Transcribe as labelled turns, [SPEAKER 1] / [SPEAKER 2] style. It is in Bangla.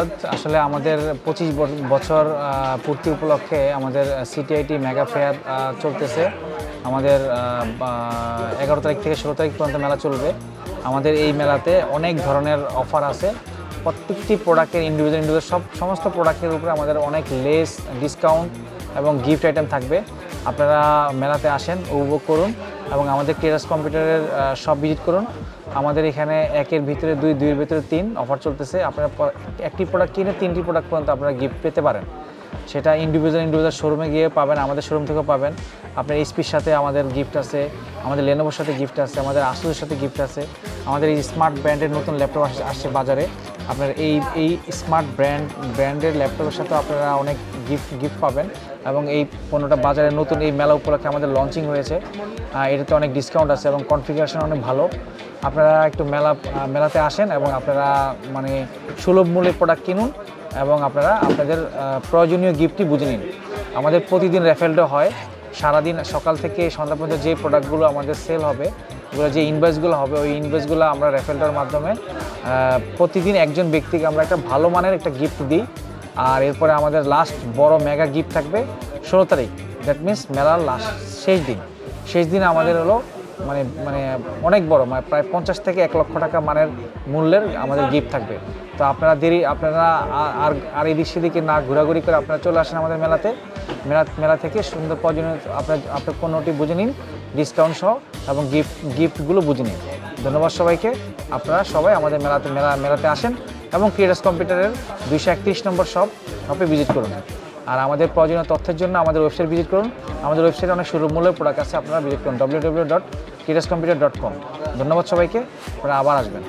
[SPEAKER 1] ধন্যবাদ। আসলে আমাদের 25 বছর পূর্তি উপলক্ষে আমাদের সিটিআইটি মেগা ফেয়ার চলতেছে। আমাদের 11 তারিখ থেকে 16 তারিখ পর্যন্ত মেলা চলবে। আমাদের এই মেলাতে অনেক ধরনের অফার আছে। প্রত্যেকটি প্রোডাক্টের ইন্ডিভিজুয়াল সমস্ত প্রোডাক্টের উপরে আমাদের অনেক লেস ডিসকাউন্ট এবং গিফট আইটেম থাকবে। আপনারা মেলাতে আসেন, উপভোগ করুন এবং আমাদের টেরাস কম্পিউটারের শপ ভিজিট করুন। আমাদের এখানে 1-এর ভিতরে 2, 2-এর ভিতরে 3 অফার চলতেছে। আপনারা একটি প্রোডাক্ট কিনে 3টি প্রোডাক্ট পর্যন্ত আপনারা গিফট পেতে পারেন। সেটা ইন্ডিভিজুয়াল শোরুমে গিয়ে পাবেন, আমাদের শোরুম থেকেও পাবেন। আপনার এইচপির সাথে আমাদের গিফট আছে, আমাদের লেনোভোর সাথে গিফট আছে, আমাদের আসুসের সাথে গিফট আছে। আমাদের এই স্মার্ট ব্র্যান্ডের নতুন ল্যাপটপ আসছে বাজারে। আপনার এই স্মার্ট ব্র্যান্ডের ল্যাপটপের সাথে আপনারা অনেক গিফট পাবেন এবং এই পণ্যটা বাজারে নতুন এই মেলা উপলক্ষে আমাদের লঞ্চিং হয়েছে। এটাতে অনেক ডিসকাউন্ট আছে এবং কনফিগারেশন অনেক ভালো। আপনারা একটু মেলাতে আসেন এবং আপনারা মানে সুলভ মূল্যে প্রোডাক্ট কিনুন এবং আপনারা আপনাদের প্রয়োজনীয় গিফটটি বুঝে নিন। আমাদের প্রতিদিন র্যাফেলটা হয়, সারাদিন সকাল থেকে সন্ধ্যা পর্যন্ত যে প্রোডাক্টগুলো আমাদের সেল হবে, ওগুলো যে ইনভয়েসগুলো হবে, ওই ইনভয়েসগুলো আমরা র্যাফেলটার মাধ্যমে প্রতিদিন একজন ব্যক্তিকে আমরা একটা ভালো মানের একটা গিফট দিই। আর এরপরে আমাদের লাস্ট বড় মেগা গিফট থাকবে 16 তারিখ। দ্যাট মিনস মেলার শেষ দিন আমাদের হলো মানে অনেক বড়, মানে প্রায় 50 থেকে 1 লক্ষ টাকা মানের মূল্যের আমাদের গিফট থাকবে। তো আপনারা আর এদিক সেদিকে না ঘোরাঘুরি করে আপনারা চলে আসেন আমাদের মেলা থেকে সুন্দর প্রয়োজনীয় আপনার পণ্যটি বুঝে নিন ডিসকাউন্ট সহ এবং গিফটগুলো বুঝে নিন। ধন্যবাদ সবাইকে। আপনারা সবাই আমাদের মেলাতে আসেন এবং ক্রিয়েটার্স কম্পিউটারের 231 নম্বর শপে ভিজিট করুন। আর আমাদের প্রয়োজনীয় তথ্যের জন্য আমাদের ওয়েবসাইট ভিজিট করুন। আমাদের ওয়েবসাইটে অনেক সুলভ মূল্যের প্রোডাক্ট আছে, আপনারা ভিজিট করুন www.creatorscomputer.com। ধন্যবাদ সবাইকে, আপনারা আবার আসবেন।